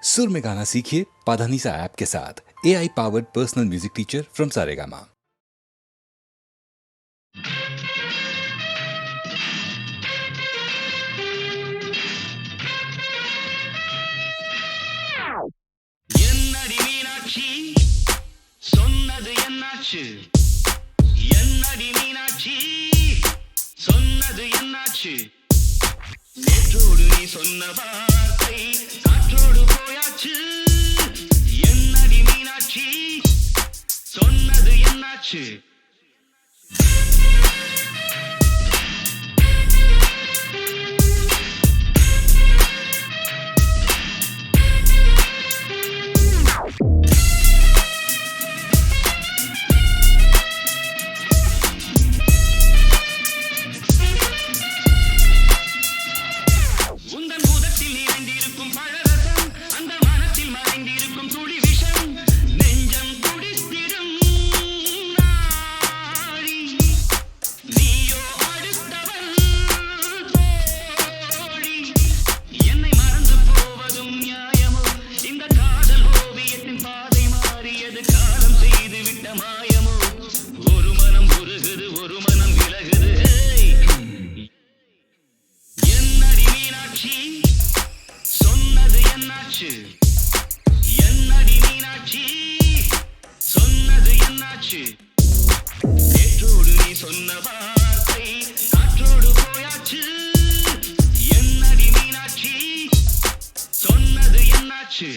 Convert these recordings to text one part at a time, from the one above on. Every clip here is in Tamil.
सुर में गाना सीखिए पाधानीसा ऐप के साथ। AI powered personal music teacher from Saregama. என்னடி மீனாட்சி சொன்னது என்னாச்சு? என்னடி மீனாட்சி சொன்னது என்னாச்சு? நேற்றோடு நீ சொன்ன வார்த்தை காற்றோடு போயாச்சு. என்னடி மீனாட்சி சொன்னது என்னாச்சு? உந்தன் பூதத்தில் நிறைந்திருக்கும் பழரசம், அந்த மனத்தில் மறைந்திருக்கும் துளி விஷம், நெஞ்சம் துடித்திடும் நாடி. நீயோ அடுத்தவள் தோழி. என்னை மறந்து போவதும் நியாயமோ? இந்த காதல் ஓவியத்தின் பாதை மாறியது, காலம் செய்து விட்ட மாயமோ? ஒரு மனம் உருகுது, ஒரு மனம் விலகுது. என்னடி மீனாட்சி சொன்னது என்னாச்சு? என்னடி மீனாட்சி சொன்னது என்னாச்சு? நேற்றோடு நீ சொன்ன வார்த்தை காற்றோடு போயாச்சு. என்னடி மீனாட்சி சொன்னது என்னாச்சு?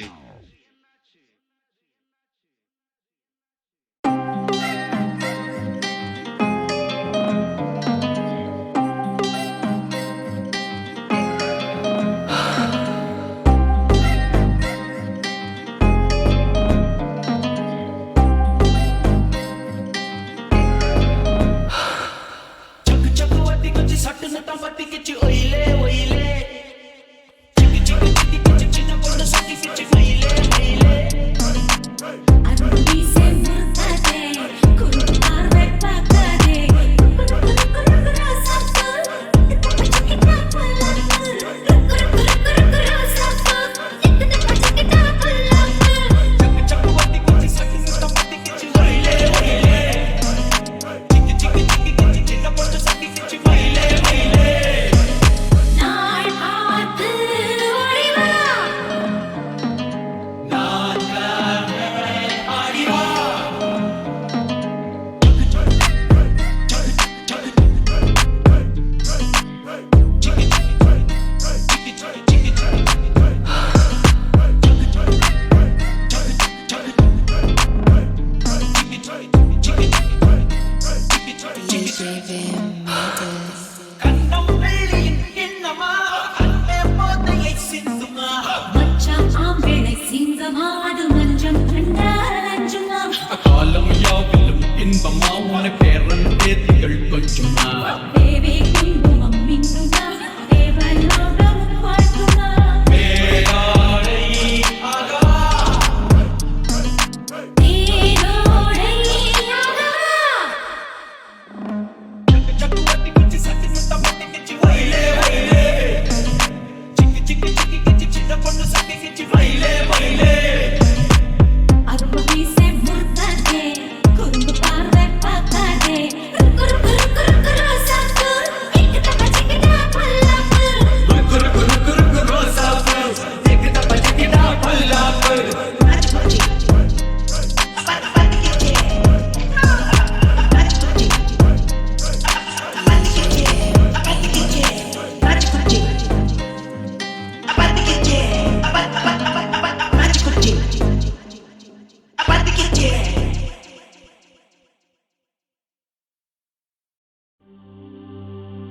காலம் யாவிலும் இன்பமா உன பேரன் பேத்திகள் கொஞ்சமா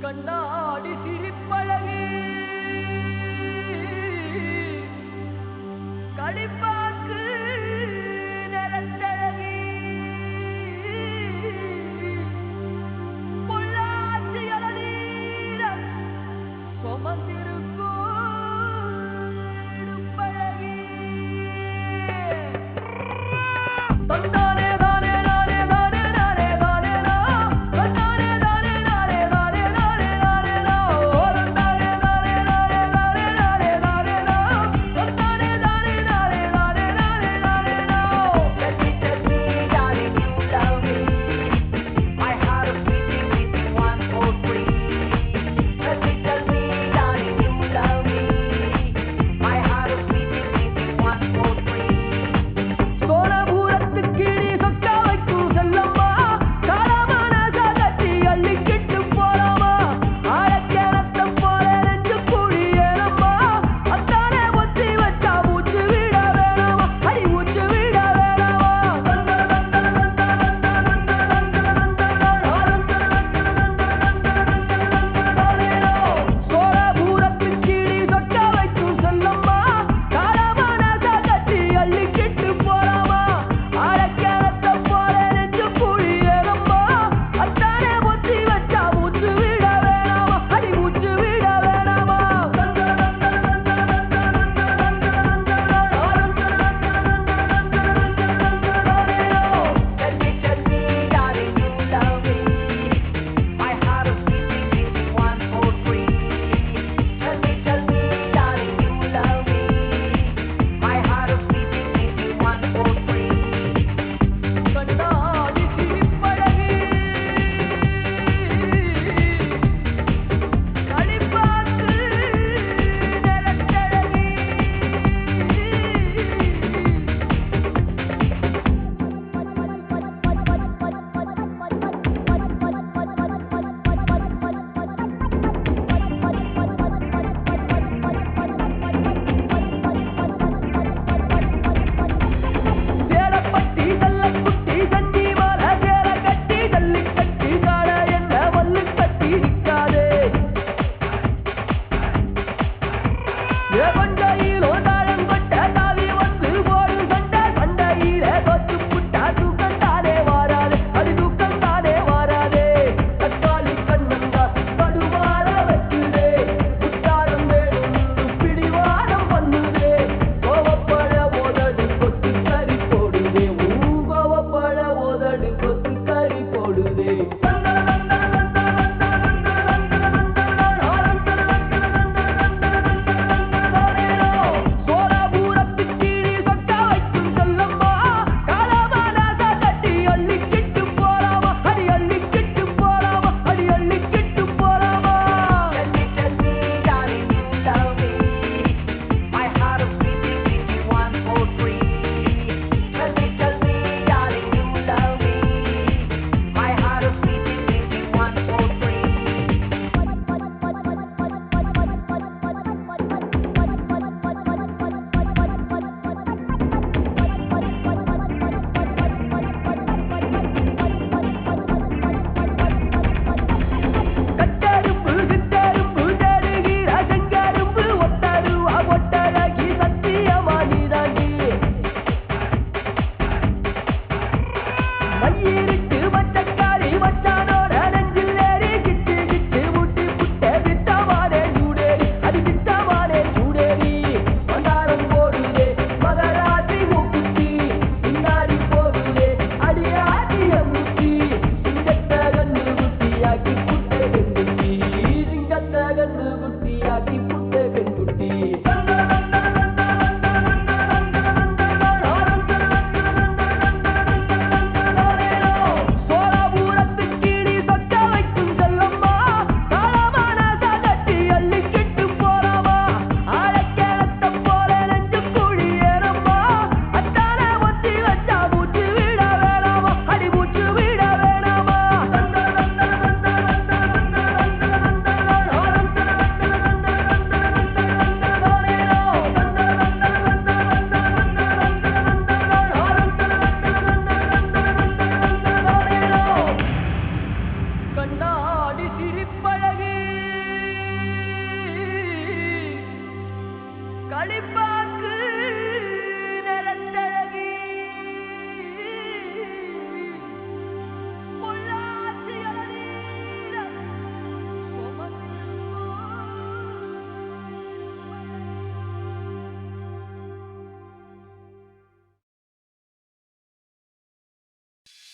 கண்ணாடி சிரிப்பழகி கடிப்பாக்கு நிறத்தழகி பொள்ளாச்சி அழகீர சுமந்திருக்கும் இடுப்பழகி தந்தானே தானே நானே தானே நானே தானே நா தந்தானே தானே நானே தானே நானே தானே நா ஓ தந்தானே தானே நானே தானே நானே தானே நா தந்தானே தானே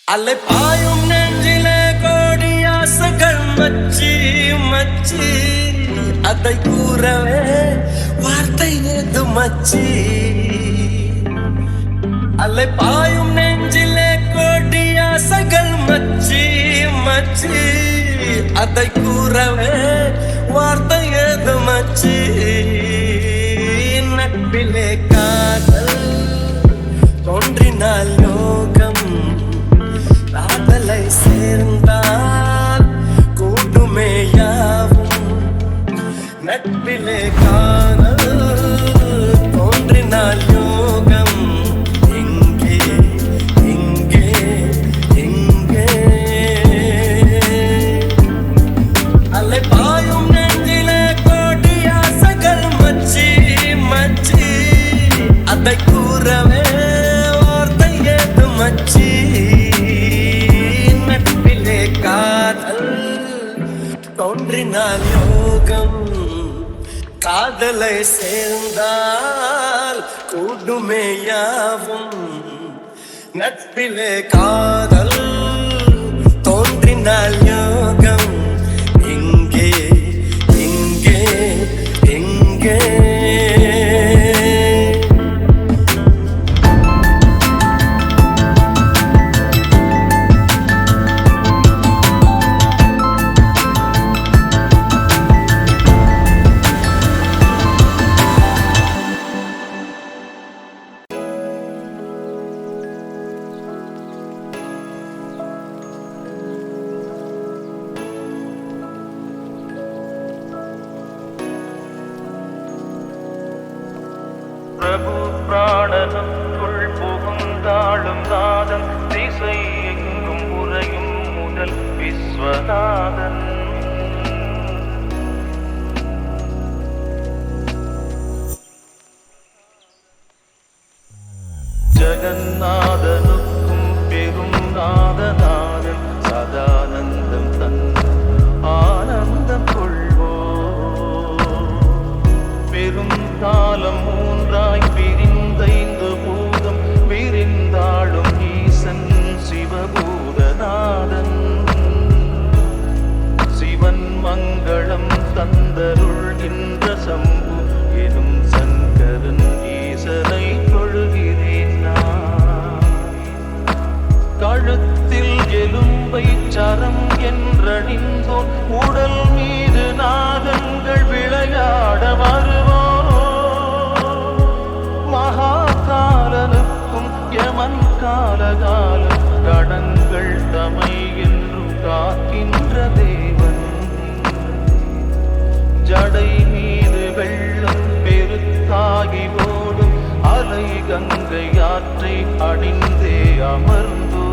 அலை பாயும் நெஞ்சிலே கோடி ஆசைகள் மச்சி மச்சி அதை கூறவே வார்த்தை ஏது மச்சி அலை பாயும் நெஞ்சிலே கோடி ஆசைகள் மச்சி மச்சி அதை கூறவே வார்த்தை ஏது மச்சி நட்பிலே காதல் தோன்றினால் யோகம் காதலை சேர்ந்தால் கூட்டுமே யாவும் நட்பிலே காதல் தோன்றினால் யோகம் எங்கே எங்கே எங்கே அலை பாயும் நெஞ்சிலே கோடி ஆசைகள் மச்சி மச்சி அதை கூறவே வார்த்தை ஏது மச்சி நட்பிலே காதல் தோன்றினால் யோகம் காதலை சேர்ந்தால் கூடுமே யாவும் நட்பிலே காதல் தோன்றினால் யோகம் எங்கே எங்கே எங்கே பிரபு பிராணனுக்குள் புகுந்தாளும் நாதன் திசை எங்கும் உறையும் முதல் விஸ்வநாதன் ஜகநாதனுக்கும் பெரும் நாதநாதன் சதானந்தம் தன் ஆனந்தம் கொள்வோ பெரும் காலம் மூன்றாய் பிரிந்தைந்து பூதம் விரிந்தாளும் ஈசன் சிவபூதநாதன் சிவன் மங்களம் தந்தருள்கின்ற சம்பு எனும் சங்கரன் ஈசனை தொழுகிறேன் நான் கழுத்தில் எலும்பை சரம் என்றணிந்தோன் உடல் மீது நாதங்கள் விளையாட வருவோம் மகாகாலனுக்கும் யமன் காலகாலம் கணங்கள் தமை என்று காக்கின்ற தேவன் ஜடை மீது வெள்ளம் பெருத்தாகி ஓடும் அலை கங்கை ஆற்றை அணிந்தே அமர்ந்தோ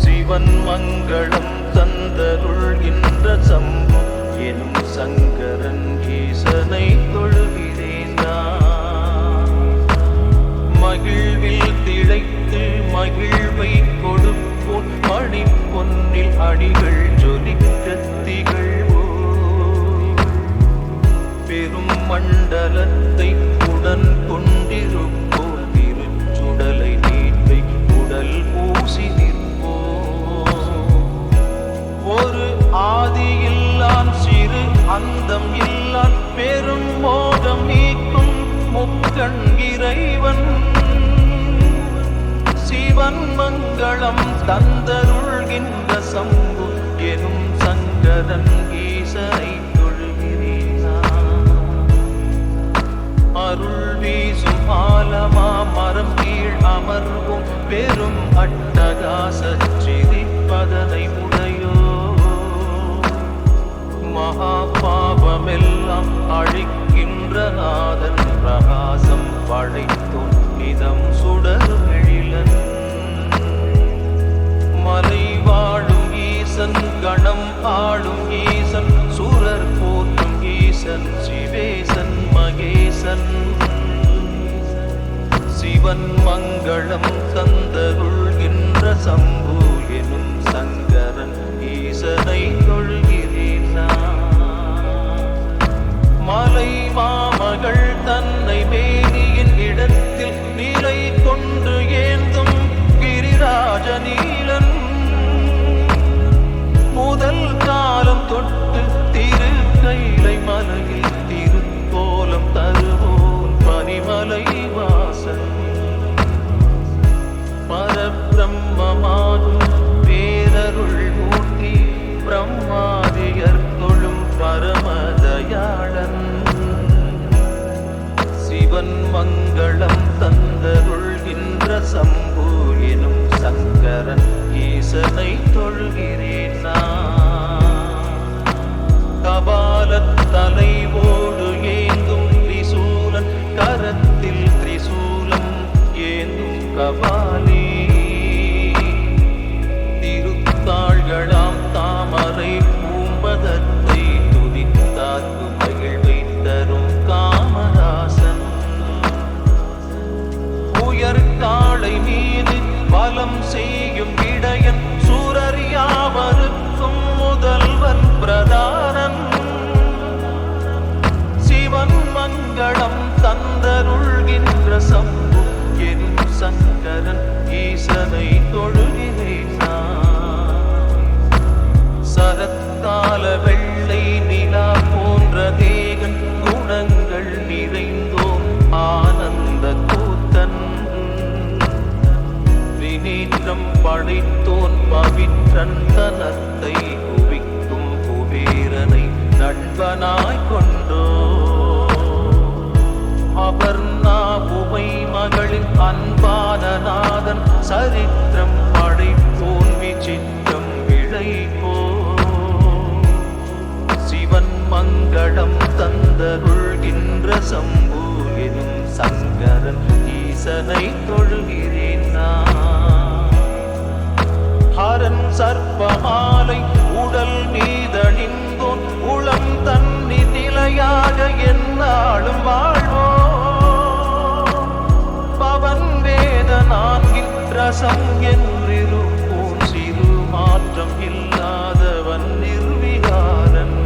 சிவன் மங்களம் தந்தருள்கின்ற சம்பு எனும் சங்கரன் ஈசனை தொழுகிறேன் நான். மகிழ்வில் திளைத்து மகிழ்வை கொடுப்போன் மணி பொன்னில் அடிகள் ஜொலிக்க திகழ்வோ பெரும் மண்டலத்தை உடன் கொண்டிருப்போர் திருச்சுடலை நீட்டை உடல் பூசி நிற்போ ஒரு ஆதியில்லான் சிறு அந்தம் இல்லான் பெரும் மோகம் நீக்கும் முக்கண் இறைவன் சிவன் மங்களம் தந்தருள்கின்ற சம்பு எனும் சங்கரன் ஈசனை அருள் வீசும் ஆலமா மரம் கீழ் அமர்வும் பெரும் அட்டகாச சிரிப்பதனை உடையோ மகா பாவமெல்லாம் அழிக்கின்ற நாதன் பிரகாசம் படைத்தோன் நிதம் சுடர் எழிலன் மலை வாழும் ஈசன் கணம் ஆளும் ஈசன் சூரர் போற்றும் ஈசன் சிவேசன் மகேசன் சிவன் மங்களம் தந்தருள்கின்ற சம்பு எனும் சங்கரன் ஈசனை தொழுகிறேன் நான். மலை மாமகள் தன்னை மேனியின் இடத்தில் நிலை கொண்டு ஏந்தும் கிரிர சிவன் மங்களம் தந்தருள்கின்ற சம்பு எனும் சங்கரன் ஈசனை தொழுகிறேன் நான். கபாலத் தலைவோடு ஏந்தும் திரிசூலன் கரத்தில் திரிசூலம் ஏந்தும் கபாலி. திருத்தாள்களாம் தாமரை பூம்பதத்தை துதித்தாக்கு மகிழ்வை தரும் காமராசன். உயர்காளை மீது பலம் செய்யும் இடையன் சூரர் யாவருக்கும் முதல்வன் பிரதானன். சிவன் மங்களம் தந்தருள்கின்ற சம்பு எனும் சங்கரன் ஈசனை தொழுகிறேன் நான். சரத்தால வெள்ளை நிலா போன்ற தேகன் குணங்கள் நிறைந்தோம் ஆனந்த கூத்தன். வினீற்றம் படைத்தோன் பவிற்றன் தனத்தை குவிக்கும் குபேரனை நண்பனாய் கொண்டோ. அபர்ணா உமை மகளின் அன்பான நாதன் சரித்திரம் படைப்போன் விசித்திரம் விளைப்போ. சிவன் மங்களம் தந்தருள்கின்ற சம்பு எனும் சங்கரன் ஈசனை தொழுகிறேன் நான். ஹரன் சர்ப்பமாலை உடல் மீதணிந்தோன் உளம் தன்னி நிலையாக என்னாலும் வாழ்வோ. பவன் வேத நான்கின் ரசம் என்றிருப்போன் சிறு மாற்றம் இல்லாதவன் நிர்விகாரன்.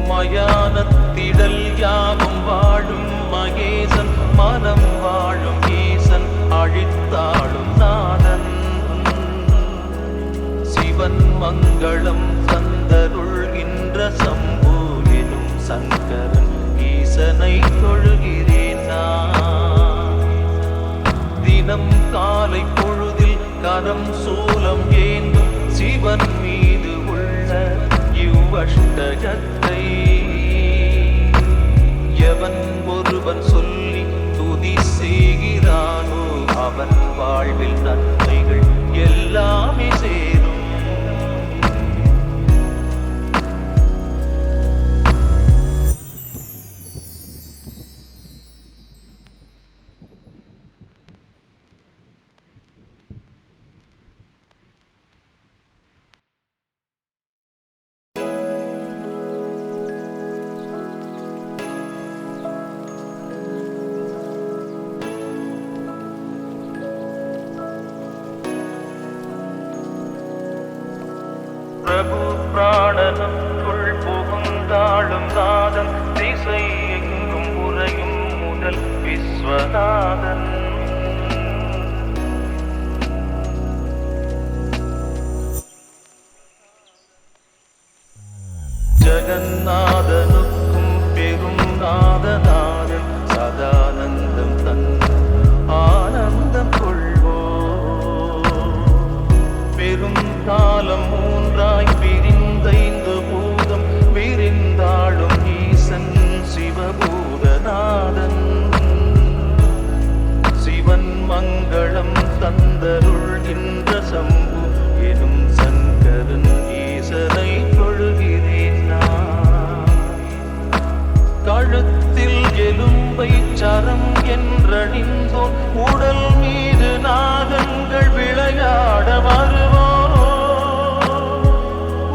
மயானத்திடல் யாவும் வாழும் மகேசன் மனம் வாழும் ஈசன் அழித்தாளும் நாதன். சிவன் மங்களம் தந்தருள்கின்ற சம்பு எனும் சங்கரன் ஈசனை தொழுகிறேன் நான். தினம் காலை பொழுதில் கரம் சூலம் ஏந்தும் சிவன் மீது உள்ள இவ்வஷ்டகத்தை எவன் ஒருவன் சொல்லி துதி செய்கிறானோ அவன் வாழ்வில் நன்மைகள் எல்லாமே சேரும். பிரபு பிராணனுக்குள் புகுந்தாளும் நாதன் திசை எங்கும் உறையும் முதல் விஸ்வநாதன். ஜகநாதனுக்கும் பெரும் நாதநாதன் சதானந்தம் தன் ஆனந்தம் கொள்வோ. பெரும் காலம் மூன்றாய் பிரிந்தைந்து பூதம் விரிந்தாளும் ஈசன் சிவபூதநாதன். சிவன் மங்களம் தந்தருள்கின்ற சம்பு எனும் சங்கரன் ஈசனை தொழுகிறேன் நான். கழுத்தில் எலும்பை சரம் என்றணிந்தோன் உடல் மீது நாகங்கள் விளையாட வருவோம்.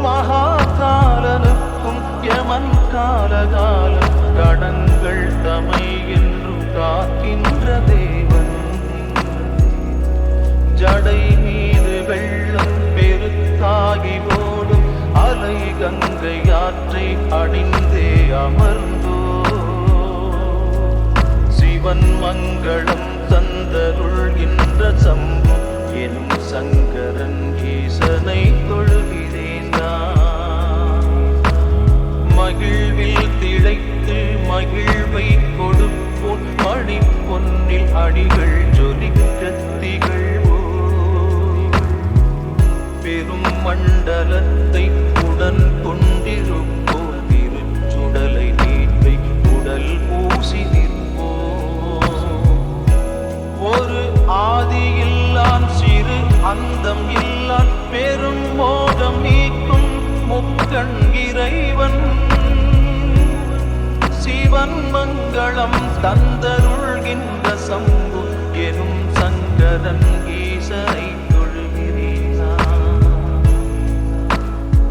மகாகாலனுக்கும் யமன் காலகாலம் கடங்கள் தமை என்றும் காக்கின்ற தேவன். ஜடை மீது வெள்ளம் பெருத்தாகி ஓடும் அலை கங்கை ஆற்றை அணிந்தே அமர்ந்தோ. சிவன் மங்களம் தந்தருள்கின்ற சம்பு எனும் சங்கரன் ஈசனை தொழுகிறேன் நான். மகிழ்வில் திளைத்து மகிழ்வை கொடுப்போன் மணி பொன்னில் அடிகள் ஜொலிக்க திகழ்வோ. பெரும் மண்டலத்தை உடன் கொண்டிருப்போர் திருச்சுடலை நீட்டை உடல் பூசி மங்களம் தந்தருள்கின்ற சம்பு எனும் சங்கரன் ஈசனை தொழுகிறேன்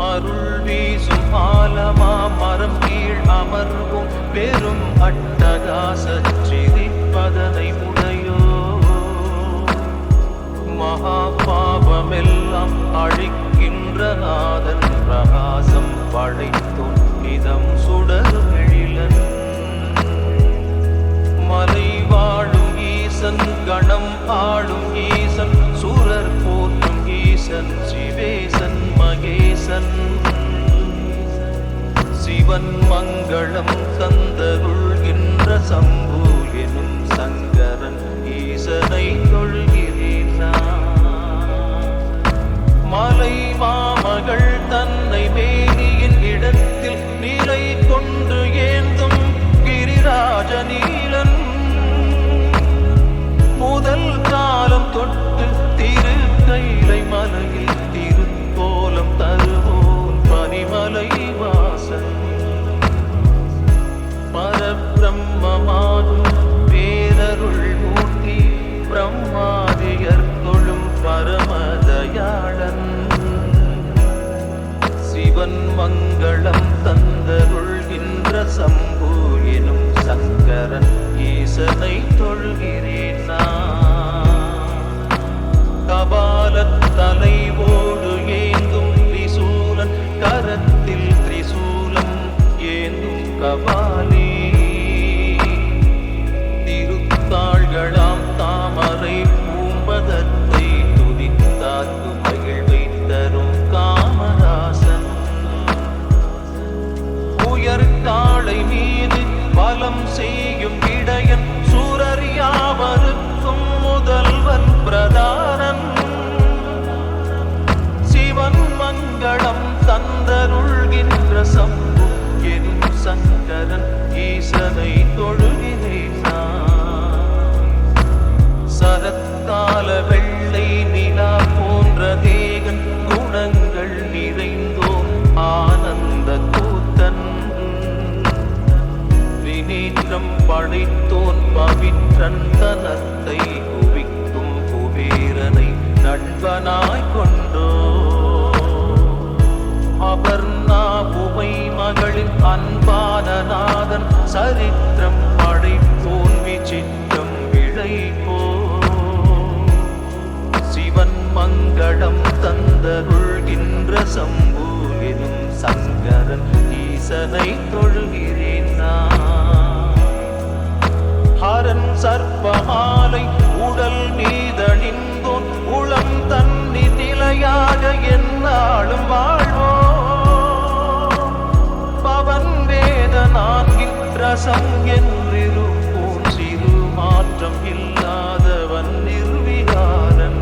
அருள் வீசும் ஆலமா மரம் கீழ் அமர்வும் பெரும் அட்டகாச சிரிப்பதனை உடையோ மகா பாவமெல்லாம் அழிக்கின்ற நாதன் பிரகாசம் படைத்தோன் இதம் சுடரும் எழிலன் மலை வாழும் ஈசன் கணம் ஆடும் ஈசன் சூரர் போற்றும் ஈசன் சிவேசன் மகேசன் சிவன் மங்களம் தந்தருள்கின்ற சம்பு எனும் சங்கரன் ஈசனை தொழுகிறேன் மலை மாமகள் தன்னை மேனியின் இடத்தில் நிலை கொண்டு ஏந்தும் கிரிராஜ நீலன் முதல் காலம் தொட்டு திரு கைலை மலையில் திருக்கோலம் தருவோன் பனிமலை வாசன் பரபிரம்மமாகும் பேரருள் மூர்த்தி பிரம்மாதியர் தொழும் பரமதயாளன் சிவன் மங்களம் தந்தருள்கின்ற சம்பு எனும் சங்கரன் ஈசனை தொழுகிறேன் கபாலத் தலைவோடு ஏந்தும் திரிசூலன் கரத்தில் திரிசூலம் ஏந்தும் கபாலி திருத்தாள்களாம் தாமரை பூம்பதத்தை துதித்தாக்கு மகிழ்வை தரும் காமராசன் உயர் காளை மீது பலம் செய்யும் இடையன் சூரர் யாவருக்கும் முதல்வன் பிரதானன் சிவன் மங்களம் தந்தருள்கின்ற சம்பு எனும் சங்கரன் ஈசனை தொழுகிறேன் சரத்தால வெள்ளை நிலா போன்ற தேகன் குணங்கள் நிறைந்தோம் ஆனந்த கூத்தன் வினேற்றம் படைத்தோன் பவிற்றன் தனத்தை குவிக்கும் குபேரனை நண்பனாய் கொண்டோ அபர்ணா புவை மகளின் அன்பான நாதன் சரித்திரம் படைத்தோன் விசித்திரம் விளைப்போ சிவன் மங்களம் தந்தருள்கின்ற சம்பு எனும் சங்கரன் ஈசனை தொழுகிறேன் ஹரன் சர்ப்பமாலை உடல் மீதணிந்தோன் உளம் தன்னி நிலையாக என்னாலும் வாழ்வோ பவன் வேத நான்கின் ரசம் என்றிருப்போன் சிறு மாற்றம் இல்லாதவன் நிர்விகாரன்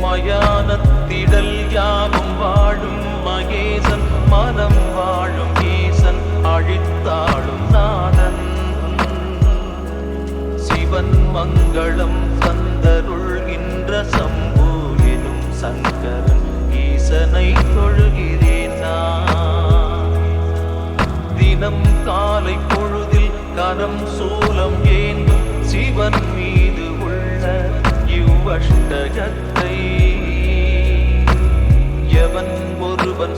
மயானத்திடல் யாவும் வாழும் மகேசன் மனம் வாழும் ஈசன் அழித்தாளும் நாதன் சிவன் மங்களம் தந்தருள்கின்ற சம்பு எனும் சங்கரன் ஈசனை தொழுகிறேன் தினம் காலை பொழுதில் கரம் சூலம் ஏந்தும் சிவன் மீது உள்ள இவ்வஷ்டகத்தை எவன் ஒருவன்